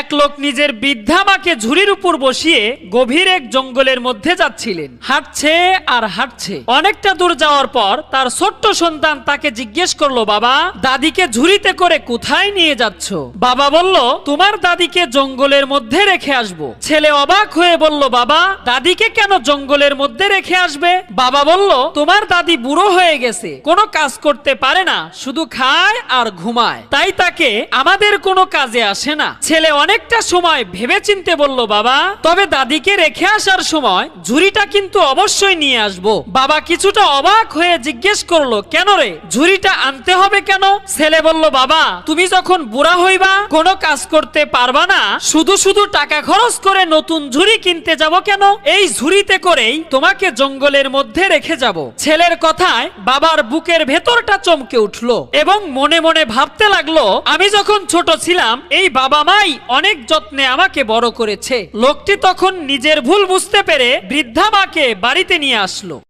এক লোক নিজের বৃদ্ধা মাকে ঝুড়ির উপর বসিয়ে গভীর এক জঙ্গলের মধ্যে যাচ্ছিলেন। হাঁটছে আর হাঁটছে। অনেকটা দূর যাওয়ার পর তার ছোট্ট সন্তান তাকে জিজ্ঞেস করলো, বাবা, দাদিকে ঝুড়িতে করে কোথায় নিয়ে যাচ্ছ? বাবা বলল, তোমার দাদিকে জঙ্গলের মধ্যে রেখে আসবো। ছেলে অবাক হয়ে বলল, বাবা, দাদিকে কেন জঙ্গলের মধ্যে রেখে আসবে? বাবা বলল, তোমার দাদি বুড়ো হয়ে গেছে, কোনো কাজ করতে পারে না, শুধু খায় আর ঘুমায়, তাই তাকে আমাদের কোনো কাজে আসে না। ছেলে অনেকটা সময় ভেবেচিন্তে বলল, বাবা, তবে দাদিকে রেখে আসার সময় ঝুড়িটা কিন্তু অবশ্যই নিয়ে আসবো। বাবা কিছুটা অবাক হয়ে জিজ্ঞেস করলো, কেন রে, ঝুড়িটা আনতে হবে কেন? ছেলে বলল, বাবা, তুমি যখন বুড়া হইবা, কোনো কাজ করতে পারবা না, শুধু শুধু টাকা খরচ করে নতুন ঝুড়ি কিনতে যাব কেন? এই ঝুড়িতে করেই তোমাকে জঙ্গলের মধ্যে রেখে যাব। ছেলের কথায় বাবার বুকের ভেতরটা চমকে উঠলো এবং মনে মনে ভাবতে লাগলো, আমি যখন ছোট ছিলাম এই বাবা মাই অনেক যত্নে আমাকে বড় করেছে। লোকটি তখন নিজের ভুল বুঝতে পেরে বৃদ্ধা মাকে বাড়িতে নিয়ে আসলো।